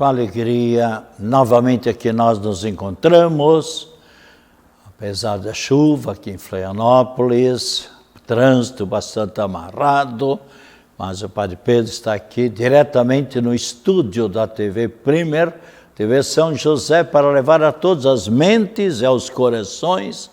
com alegria, novamente aqui nós nos encontramos, apesar da chuva aqui em Florianópolis, o trânsito bastante amarrado, mas o Padre Pedro está aqui diretamente no estúdio da TV Primer, TV São José, para levar a todas as mentes e aos corações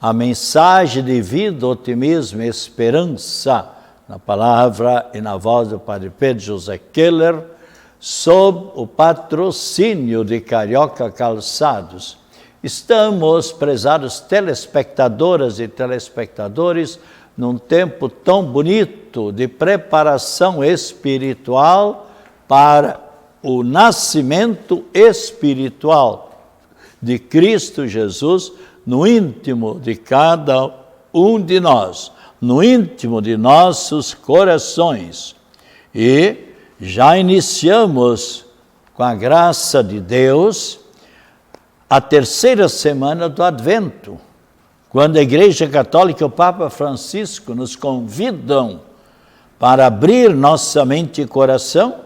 a mensagem de vida, otimismo e esperança, na palavra e na voz do Padre Pedro José Keller, sob o patrocínio de Carioca Calçados. Estamos, prezados telespectadoras e telespectadores, num tempo tão bonito de preparação espiritual para o nascimento espiritual de Cristo Jesus no íntimo de cada um de nós, no íntimo de nossos corações. E já iniciamos, com a graça de Deus, a terceira semana do Advento, quando a Igreja Católica e o Papa Francisco nos convidam para abrir nossa mente e coração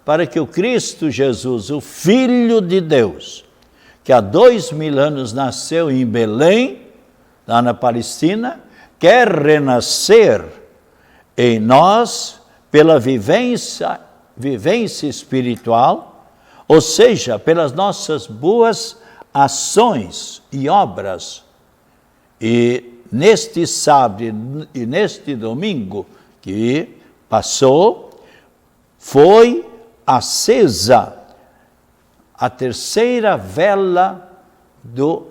para que o Cristo Jesus, o Filho de Deus, que há 2000 anos nasceu em Belém, lá na Palestina, quer renascer em nós pela vivência espiritual, ou seja, pelas nossas boas ações e obras. E neste sábado e neste domingo que passou, foi acesa a terceira vela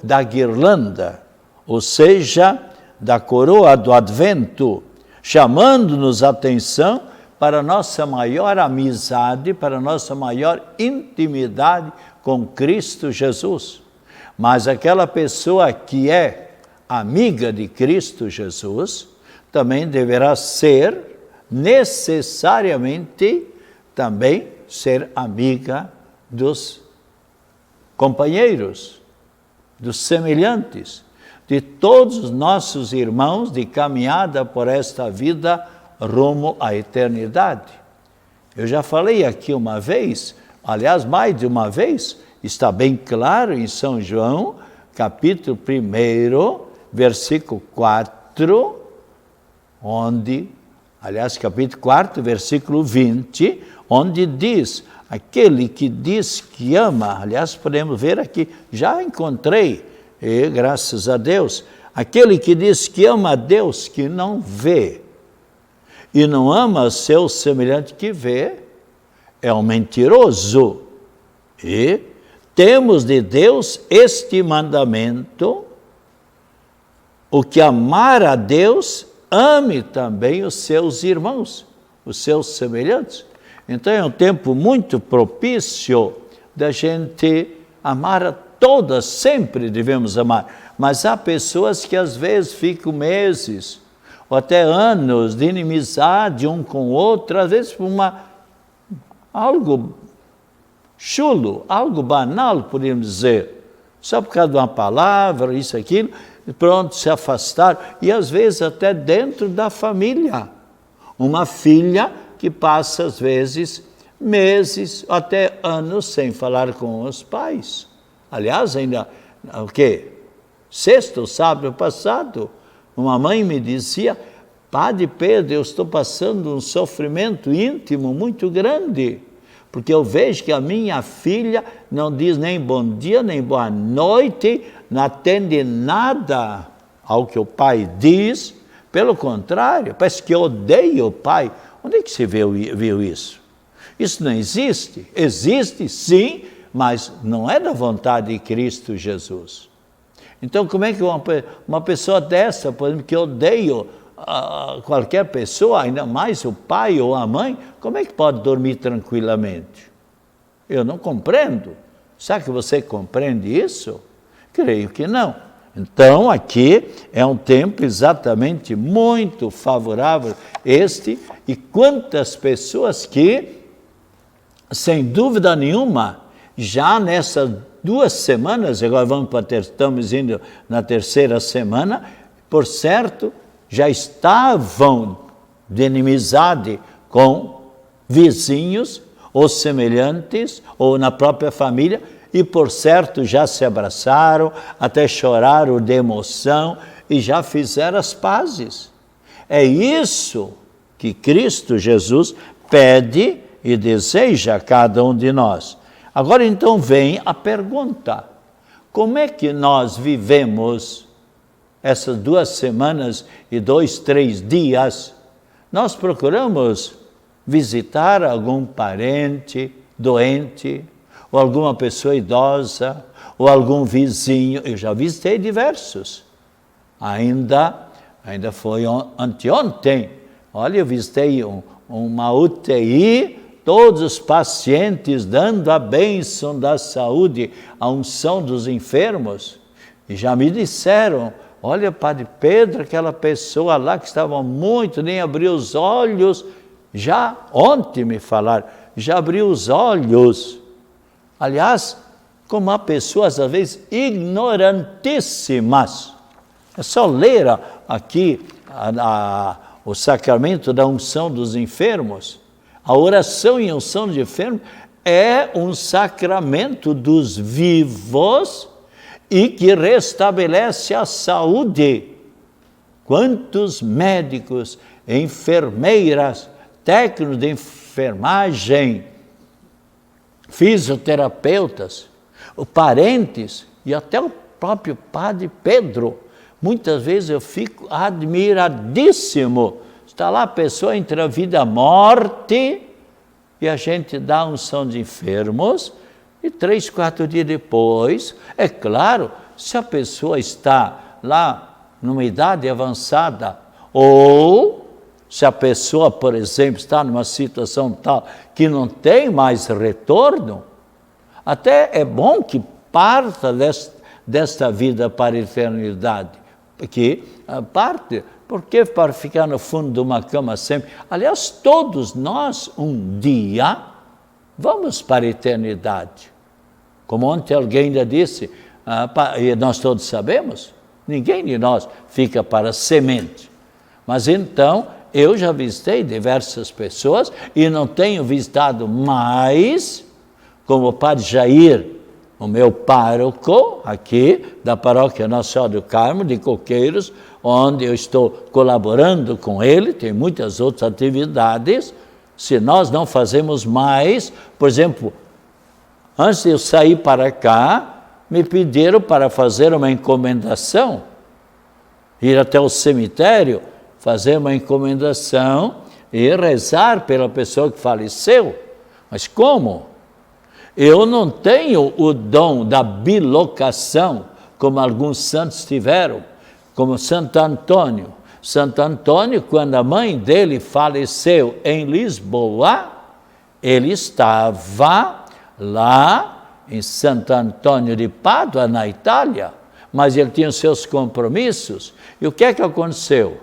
da guirlanda, ou seja, da coroa do Advento, chamando-nos a atenção para a nossa maior amizade, para a nossa maior intimidade com Cristo Jesus. Mas aquela pessoa que é amiga de Cristo Jesus, também deverá ser, necessariamente, também ser amiga dos companheiros, dos semelhantes, de todos os nossos irmãos de caminhada por esta vida rumo à eternidade. Eu já falei aqui uma vez, aliás, mais de uma vez, está bem claro em São João, capítulo 1, versículo 4, onde, aliás, capítulo 4, versículo 20, onde diz: aquele que diz que ama, aliás, podemos ver aqui, já encontrei, e graças a Deus, aquele que diz que ama a Deus, que não vê, e não ama seu semelhante que vê, é um mentiroso. E temos de Deus este mandamento: o que amar a Deus, ame também os seus irmãos, os seus semelhantes. Então é um tempo muito propício da gente amar a todas, sempre devemos amar. Mas há pessoas que às vezes ficam meses, ou até anos de inimizade um com o outro, às vezes por algo chulo, algo banal, podemos dizer. Só por causa de uma palavra, isso, aquilo, e pronto, se afastaram. E às vezes até dentro da família. Uma filha que passa, às vezes, meses, até anos, sem falar com os pais. Aliás, ainda, o quê? Sexto, sábado passado, uma mãe me dizia: Padre Pedro, eu estou passando um sofrimento íntimo muito grande, porque eu vejo que a minha filha não diz nem bom dia, nem boa noite, não atende nada ao que o pai diz, pelo contrário, parece que odeia o pai. Onde é que se viu isso? Isso não existe. Existe, sim, mas não é da vontade de Cristo Jesus. Então, como é que uma pessoa dessa, por exemplo, que odeia qualquer pessoa, ainda mais o pai ou a mãe, como é que pode dormir tranquilamente? Eu não compreendo. Será que você compreende isso? Creio que não. Então, aqui é um tempo exatamente muito favorável e quantas pessoas que, sem dúvida nenhuma, já nessas 2 semanas, agora estamos indo na terceira semana, por certo, já estavam de inimizade com vizinhos ou semelhantes, ou na própria família, e por certo já se abraçaram, até choraram de emoção e já fizeram as pazes. É isso que Cristo Jesus pede e deseja a cada um de nós. Agora então vem a pergunta: como é que nós vivemos essas 2 semanas e 2, 3 dias? Nós procuramos visitar algum parente doente, ou alguma pessoa idosa, ou algum vizinho. Eu já visitei diversos. Ainda foi anteontem. Olha, eu visitei uma UTI, todos os pacientes dando a bênção da saúde, a unção dos enfermos. E já me disseram: olha, Padre Pedro, aquela pessoa lá que estava muito, nem abriu os olhos. Já ontem me falaram, já abriu os olhos. Aliás, como há pessoas, às vezes, ignorantíssimas. É só ler aqui o sacramento da unção dos enfermos. A oração e unção de enfermos é um sacramento dos vivos e que restabelece a saúde. Quantos médicos, enfermeiras, técnicos de enfermagem, fisioterapeutas, parentes e até o próprio Padre Pedro. Muitas vezes eu fico admiradíssimo. Está lá a pessoa entre a vida e a morte e a gente dá a unção de enfermos e 3, 4 dias depois, é claro, se a pessoa está lá numa idade avançada ou se a pessoa, por exemplo, está numa situação tal que não tem mais retorno, até é bom que parta desta vida para a eternidade. Porque para ficar no fundo de uma cama sempre? Aliás, todos nós, um dia, vamos para a eternidade. Como ontem alguém ainda disse, e nós todos sabemos, ninguém de nós fica para semente. Mas então, eu já visitei diversas pessoas e não tenho visitado mais, como o Padre Jair, o meu pároco aqui da paróquia Nossa Senhora do Carmo, de Coqueiros, onde eu estou colaborando com ele, tem muitas outras atividades. Se nós não fazemos mais, por exemplo, antes de eu sair para cá, me pediram para fazer uma encomendação, ir até o cemitério, fazer uma encomendação e rezar pela pessoa que faleceu. Mas como? Eu não tenho o dom da bilocação, como alguns santos tiveram, como Santo Antônio. Santo Antônio, quando a mãe dele faleceu em Lisboa, ele estava lá em Santo Antônio de Pádua, na Itália, mas ele tinha os seus compromissos. E o que é que aconteceu?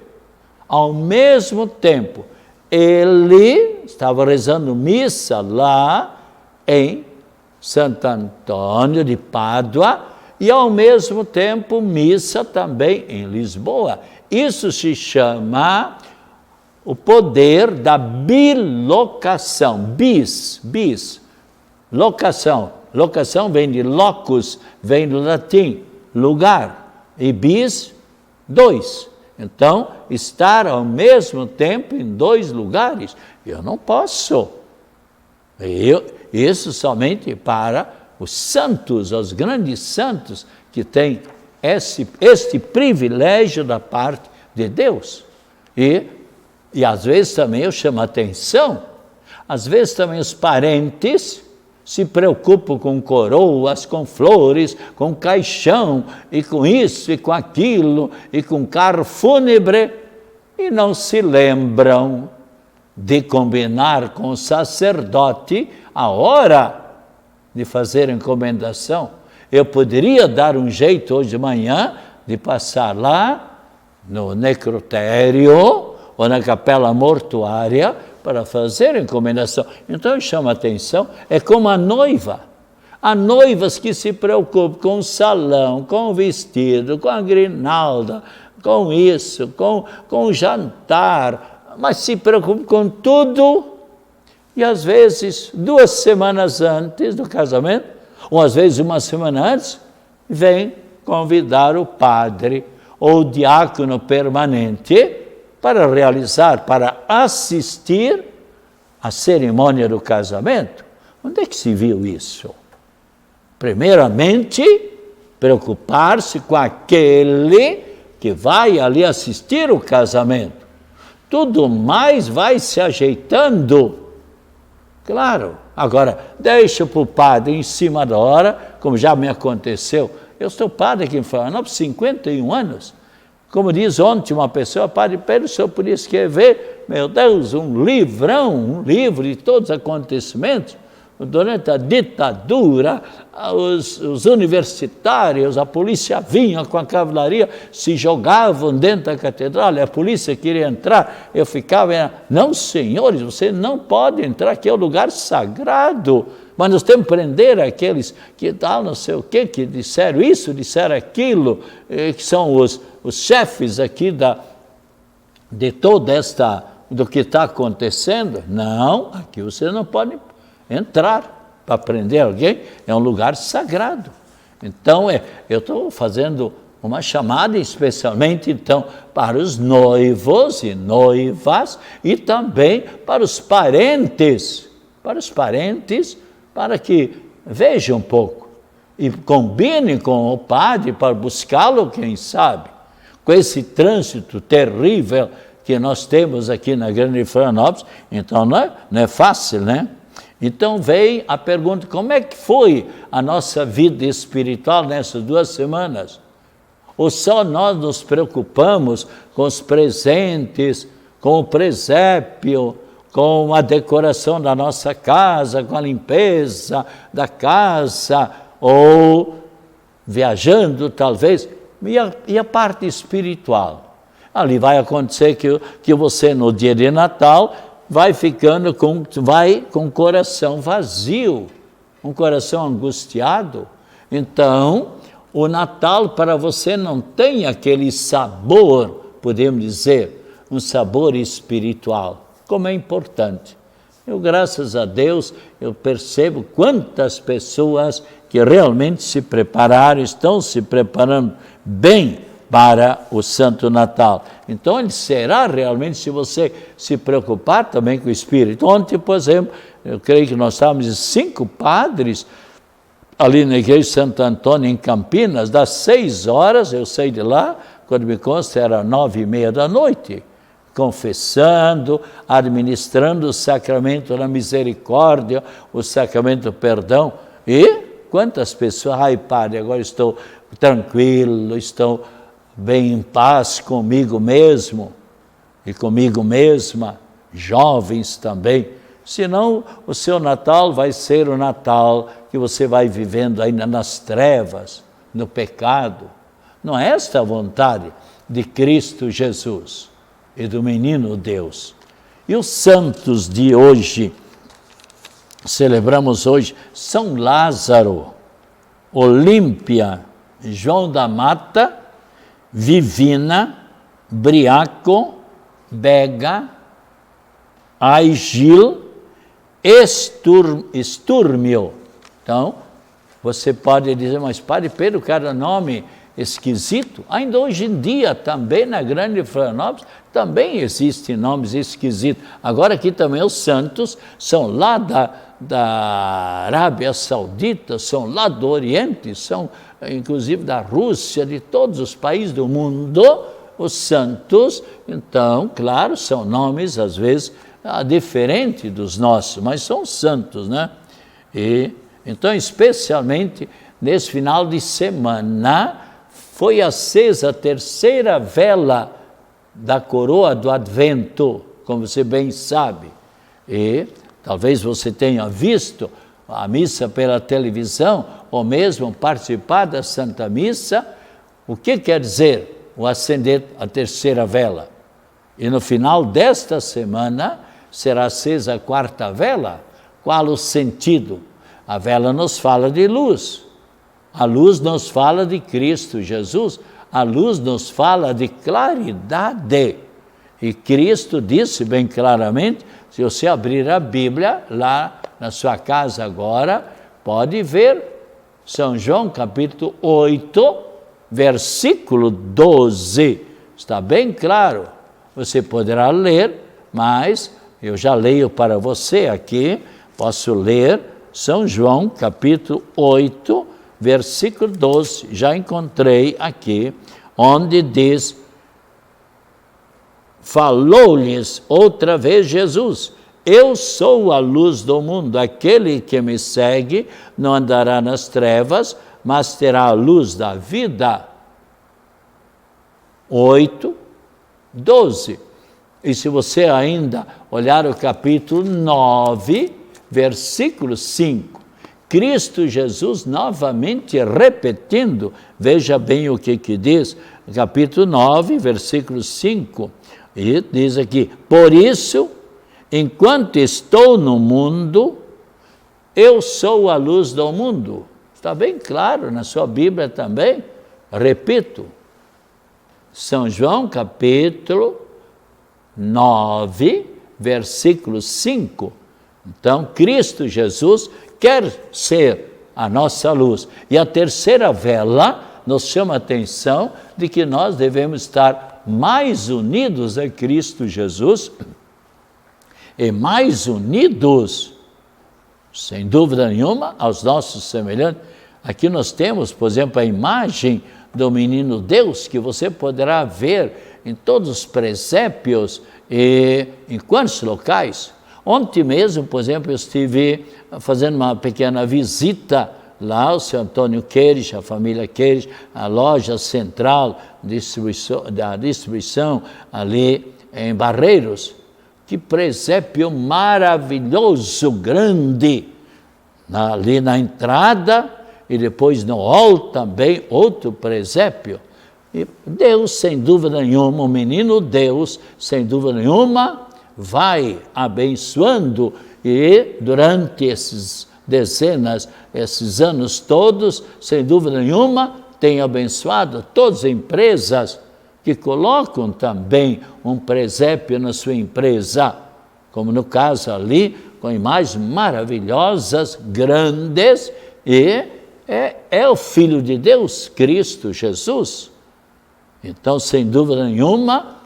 Ao mesmo tempo, ele estava rezando missa lá em Santo Antônio de Pádua e, ao mesmo tempo, missa também em Lisboa. Isso se chama o poder da bilocação. Locação. Locação vem de locus, vem do latim, lugar. E bis, 2. Então, estar ao mesmo tempo em 2 lugares, eu não posso. Isso somente para os santos, os grandes santos, que têm este privilégio da parte de Deus. E às vezes também eu chamo a atenção, às vezes também os parentes se preocupam com coroas, com flores, com caixão, e com isso, e com aquilo, e com carro fúnebre, e não se lembram de combinar com o sacerdote a hora de fazer encomendação. Eu poderia dar um jeito hoje de manhã de passar lá no necrotério ou na capela mortuária para fazer encomendação. Então eu chamo a atenção, é como a noiva. Há noivas que se preocupam com o salão, com o vestido, com a grinalda, com isso, com o jantar, mas se preocupam com tudo E às vezes, 2 semanas antes do casamento, ou às vezes 1 semana antes, vem convidar o padre ou o diácono permanente para realizar, para assistir à cerimônia do casamento. Onde é que se viu isso? Primeiramente, preocupar-se com aquele que vai ali assistir o casamento. Tudo mais vai se ajeitando. Claro, agora, deixa para o padre em cima da hora, como já me aconteceu. Eu sou padre aqui em Florianópolis, 51 anos. Como diz ontem uma pessoa, padre Pedro, o senhor podia escrever, meu Deus, um livrão, um livro de todos os acontecimentos. Durante a ditadura, os universitários, a polícia vinha com a cavalaria, se jogavam dentro da catedral, a polícia queria entrar, eu ficava, não senhores, você não pode entrar, aqui é o lugar sagrado, mas nós temos que prender aqueles que tal, não sei o quê, que disseram isso, disseram aquilo, que são os chefes aqui de toda esta, do que está acontecendo. Não, aqui você não pode entrar para prender alguém, é um lugar sagrado. Então, eu estou fazendo uma chamada especialmente, então, para os noivos e noivas e também para os parentes, para que vejam um pouco e combinem com o padre para buscá-lo, quem sabe, com esse trânsito terrível que nós temos aqui na Grande Florianópolis, então não é fácil, né? Então vem a pergunta, como é que foi a nossa vida espiritual nessas 2 semanas? Ou só nós nos preocupamos com os presentes, com o presépio, com a decoração da nossa casa, com a limpeza da casa, ou viajando talvez, e a parte espiritual? Ali vai acontecer que você no dia de Natal vai ficando com o coração vazio, um coração angustiado. Então, o Natal para você não tem aquele sabor, podemos dizer, um sabor espiritual, como é importante. Eu, graças a Deus, eu percebo quantas pessoas que realmente se prepararam, estão se preparando bem para o Santo Natal. Então, ele será realmente, se você se preocupar também com o Espírito. Ontem, por exemplo, eu creio que nós estávamos 5 padres ali na Igreja de Santo Antônio, em Campinas, das 6 horas, eu saí de lá, quando me consta era 9:30 da noite, confessando, administrando o sacramento da misericórdia, o sacramento do perdão. E quantas pessoas, ai padre, agora estou tranquilo, estou bem em paz comigo mesmo e comigo mesma, jovens também. Senão o seu Natal vai ser o Natal que você vai vivendo ainda nas trevas, no pecado. Não é esta a vontade de Cristo Jesus e do menino Deus. E os santos de hoje, celebramos hoje São Lázaro, Olímpia, João da Mata, Vivina, Briaco, Bega, Aigil, Estúrmio. Então, você pode dizer, mas Padre Pedro, cada nome esquisito. Ainda hoje em dia, também na Grande Florianópolis, também existem nomes esquisitos. Agora aqui também os santos são lá da Arábia Saudita, são lá do Oriente, são inclusive da Rússia, de todos os países do mundo, os santos. Então, claro, são nomes às vezes diferentes dos nossos, mas são santos, né? E então, especialmente nesse final de semana, foi acesa a 3ª vela da coroa do Advento, como você bem sabe. E talvez você tenha visto a missa pela televisão, ou mesmo participar da Santa Missa. O que quer dizer o acender a 3ª vela? E no final desta semana será acesa a 4ª vela. Qual o sentido? A vela nos fala de luz, a luz nos fala de Cristo Jesus, a luz nos fala de claridade. E Cristo disse bem claramente, se você abrir a Bíblia lá na sua casa agora, pode ver São João capítulo 8, versículo 12. Está bem claro. Você poderá ler, mas eu já leio para você aqui. Posso ler São João capítulo 8, versículo 12. Já encontrei aqui, onde diz: falou-lhes outra vez Jesus: eu sou a luz do mundo, aquele que me segue não andará nas trevas, mas terá a luz da vida. 8, 12. E se você ainda olhar o capítulo 9, versículo 5, Cristo Jesus novamente repetindo, veja bem o que diz, capítulo 9, versículo 5, e diz aqui: por isso, enquanto estou no mundo, eu sou a luz do mundo. Está bem claro na sua Bíblia também. Repito, São João capítulo 9, versículo 5. Então, Cristo Jesus quer ser a nossa luz. E a terceira vela nos chama a atenção de que nós devemos estar mais unidos a Cristo Jesus e mais unidos, sem dúvida nenhuma, aos nossos semelhantes. Aqui nós temos, por exemplo, a imagem do menino Deus, que você poderá ver em todos os presépios e em quantos locais. Ontem mesmo, por exemplo, eu estive fazendo uma pequena visita lá ao seu Antônio Queires, a família Queires, a loja central da distribuição ali em Barreiros. Que presépio maravilhoso, grande, ali na entrada, e depois no hall também outro presépio. E Deus, sem dúvida nenhuma, o menino Deus, sem dúvida nenhuma, vai abençoando, e durante esses anos todos, sem dúvida nenhuma, tem abençoado todas as empresas que colocam também um presépio na sua empresa, como no caso ali, com imagens maravilhosas, grandes, e é o Filho de Deus, Cristo Jesus. Então, sem dúvida nenhuma,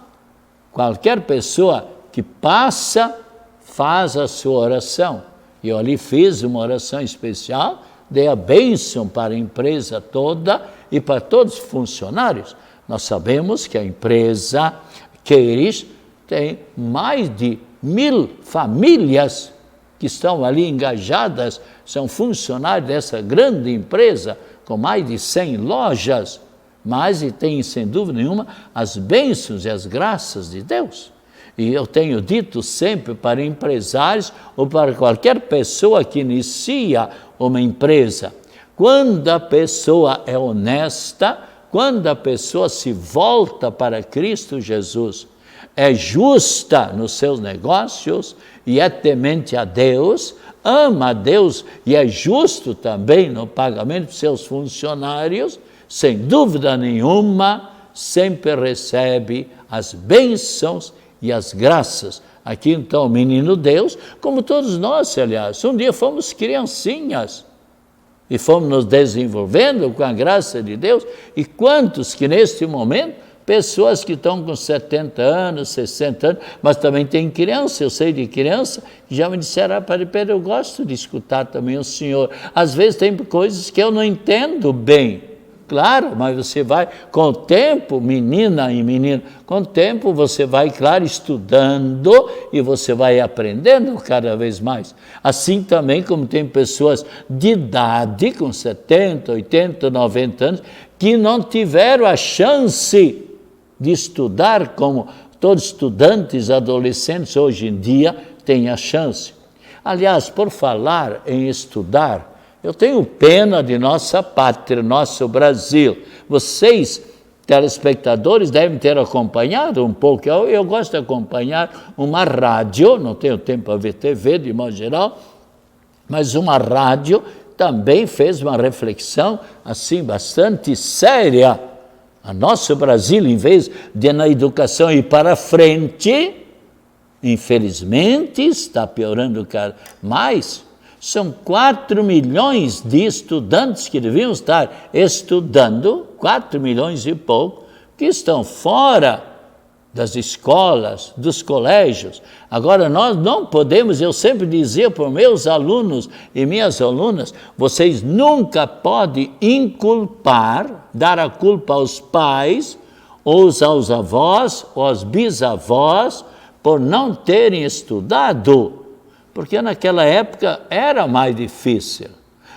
qualquer pessoa que passa, faz a sua oração. E eu ali fiz uma oração especial, dei a bênção para a empresa toda e para todos os funcionários. Nós sabemos que a empresa Queires tem mais de 1000 famílias que estão ali engajadas, são funcionários dessa grande empresa, com mais de 100 lojas, mas e tem, sem dúvida nenhuma, as bênçãos e as graças de Deus. E eu tenho dito sempre para empresários ou para qualquer pessoa que inicia uma empresa, quando a pessoa é honesta, quando a pessoa se volta para Cristo Jesus, é justa nos seus negócios e é temente a Deus, ama a Deus e é justo também no pagamento de seus funcionários, sem dúvida nenhuma, sempre recebe as bênçãos e as graças. Aqui então o menino Deus, como todos nós, aliás, um dia fomos criancinhas e fomos nos desenvolvendo com a graça de Deus, e quantos que neste momento, pessoas que estão com 70 anos, 60 anos, mas também tem criança, eu sei de criança, que já me disseram: Padre Pedro, eu gosto de escutar também o senhor, às vezes tem coisas que eu não entendo bem. Claro, mas você vai, com o tempo, menina e menino, com o tempo você vai, claro, estudando e você vai aprendendo cada vez mais. Assim também como tem pessoas de idade, com 70, 80, 90 anos, que não tiveram a chance de estudar, como todos estudantes, adolescentes hoje em dia têm a chance. Aliás, por falar em estudar, eu tenho pena de nossa pátria, nosso Brasil. Vocês, telespectadores, devem ter acompanhado um pouco. Eu gosto de acompanhar uma rádio, não tenho tempo para ver TV de modo geral, mas uma rádio também fez uma reflexão assim bastante séria A nosso Brasil, em vez de na educação ir para frente, infelizmente está piorando mais. São 4 milhões de estudantes que deviam estar estudando, 4 milhões e pouco, que estão fora das escolas, dos colégios. Agora, nós não podemos, eu sempre dizia para os meus alunos e minhas alunas, vocês nunca podem inculpar, dar a culpa aos pais, ou aos avós, ou aos bisavós, por não terem estudado, porque naquela época era mais difícil.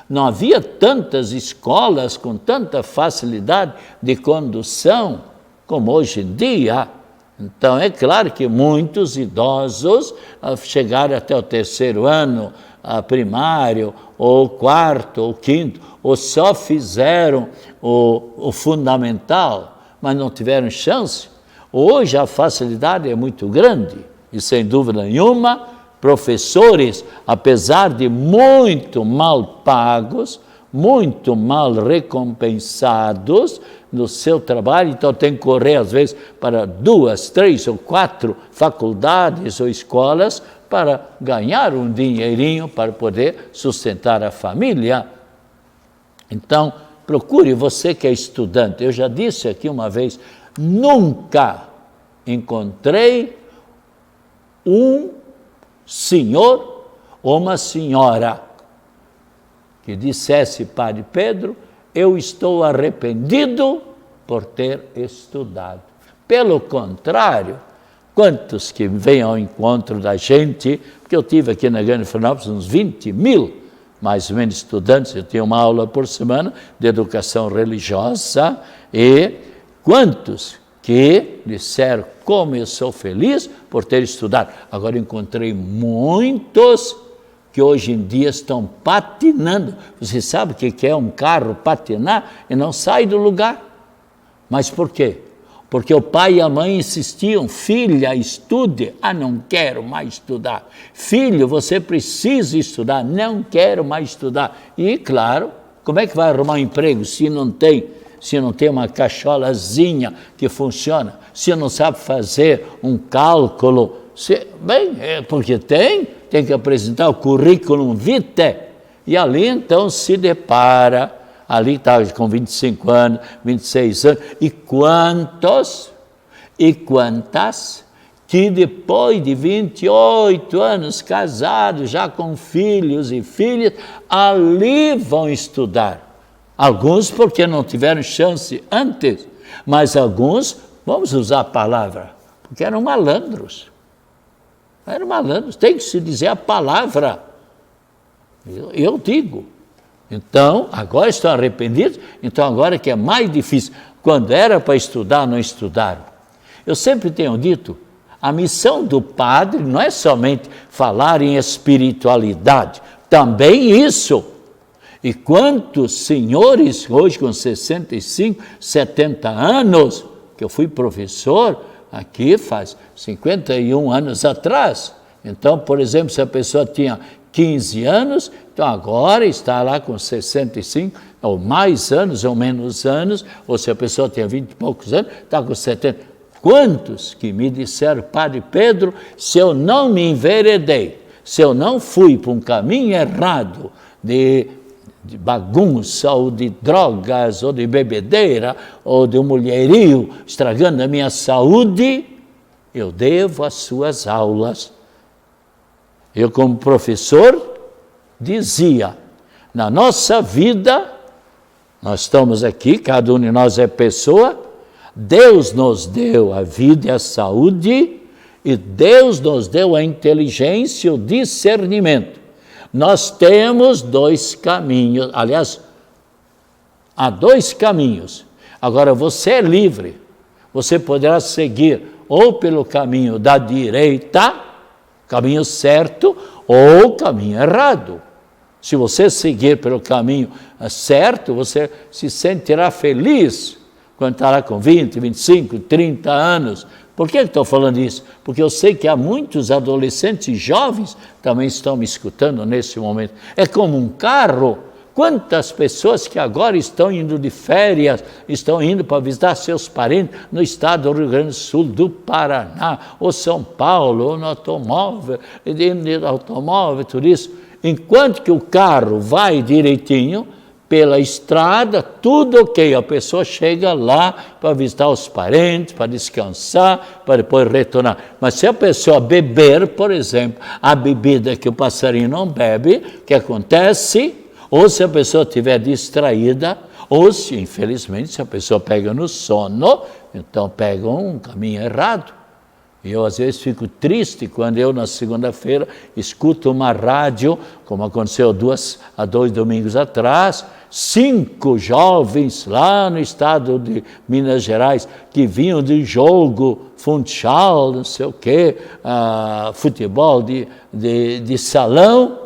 Não havia tantas escolas com tanta facilidade de condução como hoje em dia. Então, é claro que muitos idosos chegaram até o 3º ano primário, ou 4º, ou 5º, ou só fizeram o fundamental, mas não tiveram chance. Hoje a facilidade é muito grande e, sem dúvida nenhuma, professores, apesar de muito mal pagos, muito mal recompensados no seu trabalho, então tem que correr às vezes para 2, 3 ou 4 faculdades ou escolas para ganhar um dinheirinho para poder sustentar a família. Então, procure você que é estudante. Eu já disse aqui uma vez, nunca encontrei um senhor ou uma senhora que dissesse, Padre Pedro, eu estou arrependido por ter estudado. Pelo contrário, quantos que vêm ao encontro da gente, porque eu tive aqui na Grande Florianópolis uns 20 mil, mais ou menos, estudantes, eu tinha uma aula por semana de educação religiosa, e quantos que disseram como eu sou feliz por ter estudado. Agora encontrei muitos que hoje em dia estão patinando. Você sabe o que é um carro patinar e não sai do lugar? Mas por quê? Porque o pai e a mãe insistiam, filha, estude. Ah, não quero mais estudar. Filho, você precisa estudar. Não quero mais estudar. E, claro, como é que vai arrumar um emprego se não tem uma caixolazinha que funciona, se não sabe fazer um cálculo? Porque tem que apresentar o currículo vitae, e ali então se depara, ali está com 25 anos, 26 anos, e quantos e quantas que depois de 28 anos casados, já com filhos e filhas, ali vão estudar. Alguns porque não tiveram chance antes, mas alguns, vamos usar a palavra, porque eram malandros. Eram malandros, tem que se dizer a palavra. Eu digo. Então, agora estão arrependidos, então agora que é mais difícil. Quando era para estudar, não estudaram. Eu sempre tenho dito, a missão do padre não é somente falar em espiritualidade, também isso. E quantos senhores, hoje com 65, 70 anos, que eu fui professor aqui faz 51 anos atrás. Então, por exemplo, se a pessoa tinha 15 anos, então agora está lá com 65, ou mais anos, ou menos anos, ou se a pessoa tinha 20 e poucos anos, está com 70. Quantos que me disseram, Padre Pedro, se eu não me enveredei, se eu não fui para um caminho errado de bagunça, ou de drogas, ou de bebedeira, ou de um mulherio, estragando a minha saúde, eu devo as suas aulas. Eu, como professor, dizia, na nossa vida, nós estamos aqui, cada um de nós é pessoa, Deus nos deu a vida e a saúde, e Deus nos deu a inteligência e o discernimento. Nós temos 2 caminhos, aliás, há 2 caminhos. Agora, você é livre, você poderá seguir ou pelo caminho da direita, caminho certo, ou caminho errado. Se você seguir pelo caminho certo, você se sentirá feliz quando estará com 20, 25, 30 anos. Por que estou falando isso? Porque eu sei que há muitos adolescentes jovens também estão me escutando nesse momento. É como um carro, Quantas pessoas que agora estão indo de férias, estão indo para visitar seus parentes no estado do Rio Grande do Sul, do Paraná, ou São Paulo, ou no automóvel, turismo. Enquanto que o carro vai direitinho, pela estrada, tudo ok, a pessoa chega lá para visitar os parentes, para descansar, para depois retornar. Mas se a pessoa beber, por exemplo, a bebida que o passarinho não bebe, o que acontece? Ou se a pessoa estiver distraída, ou se, infelizmente, se a pessoa pega no sono, então pega um caminho errado. E eu, às vezes, fico triste quando eu, na segunda-feira, escuto uma rádio, como aconteceu há 2 domingos atrás, 5 jovens lá no estado de Minas Gerais, que vinham de jogo, funchal, não sei o quê, futebol de salão,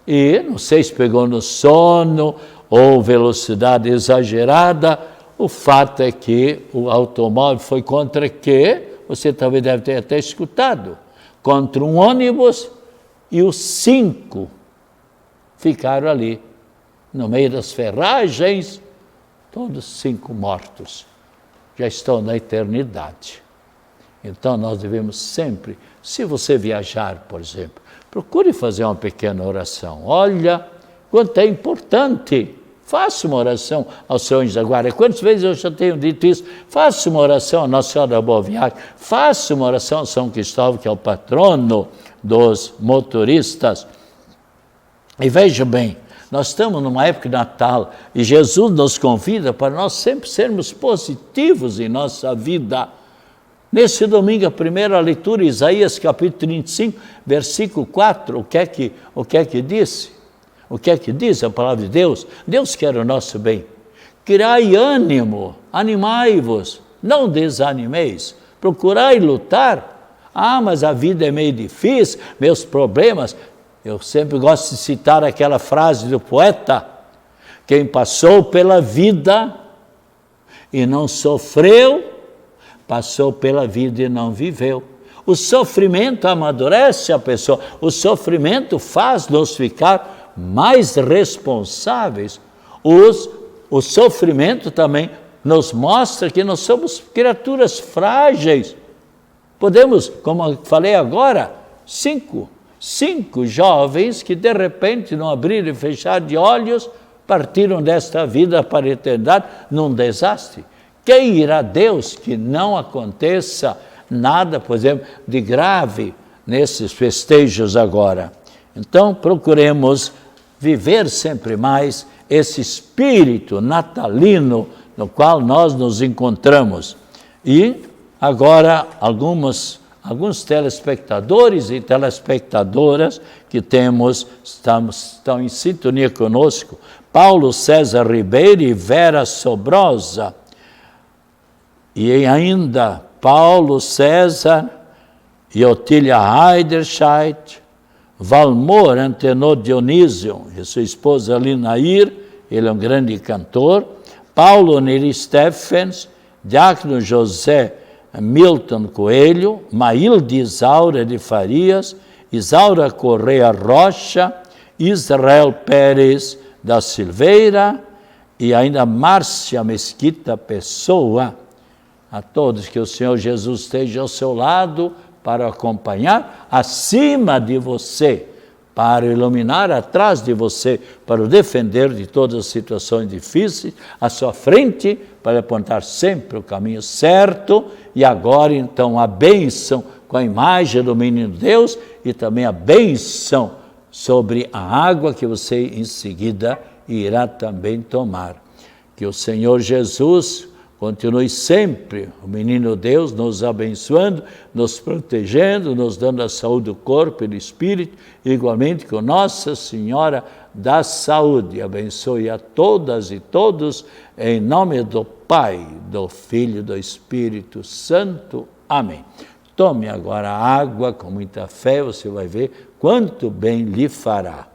e não sei se pegou no sono ou velocidade exagerada. O fato é que o automóvel foi contra quê? Você talvez deve ter até escutado, contra um ônibus, e os 5 ficaram ali, no meio das ferragens, todos 5 mortos, já estão na eternidade. Então nós devemos sempre, se você viajar, por exemplo, procure fazer uma pequena oração. Olha, quanto é importante. Faça uma oração ao seu anjo da guarda. Quantas vezes eu já tenho dito isso? Faça uma oração à Nossa Senhora da Boa Viagem. Faça uma oração a São Cristóvão, que é o patrono dos motoristas. E veja bem, nós estamos numa época de Natal e Jesus nos convida para nós sempre sermos positivos em nossa vida. Nesse domingo, a primeira leitura, Isaías capítulo 35, versículo 4, o que é que disse? O que é que diz a palavra de Deus? Deus quer o nosso bem. Criai ânimo, animai-vos, não desanimeis, procurai lutar. Mas a vida é meio difícil, meus problemas. Eu sempre gosto de citar aquela frase do poeta: quem passou pela vida e não sofreu, passou pela vida e não viveu. O sofrimento amadurece a pessoa, o sofrimento faz-nos ficar mais responsáveis. O sofrimento também nos mostra que nós somos criaturas frágeis. Podemos, como eu falei agora, 5 jovens que de repente, não abrir e fechar de olhos, partiram desta vida para a eternidade num desastre. Quem irá Deus que não aconteça nada, por exemplo, de grave nesses festejos agora? Então, procuremos viver sempre mais esse espírito natalino no qual nós nos encontramos. E agora, alguns telespectadores e telespectadoras que estão em sintonia conosco: Paulo César Ribeiro e Vera Sobrosa. E ainda Paulo César e Otília Heiderscheid, Valmor Antenor Dionísio e sua esposa Linair, ele é um grande cantor, Paulo Neri Stephens, Diácono José Milton Coelho, Maílde Isaura de Farias, Isaura Correia Rocha, Israel Pérez da Silveira e ainda Márcia Mesquita Pessoa. A todos, que o Senhor Jesus esteja ao seu lado para acompanhar, acima de você, para iluminar atrás de você, para o defender de todas as situações difíceis, à sua frente, para apontar sempre o caminho certo. E agora, então, a bênção com a imagem do menino Deus e também a bênção sobre a água que você em seguida irá também tomar. Que o Senhor Jesus continue sempre, o menino Deus, nos abençoando, nos protegendo, nos dando a saúde do corpo e do espírito, igualmente com Nossa Senhora da Saúde. Abençoe a todas e todos, em nome do Pai, do Filho e do Espírito Santo. Amém. Tome agora a água com muita fé, você vai ver quanto bem lhe fará.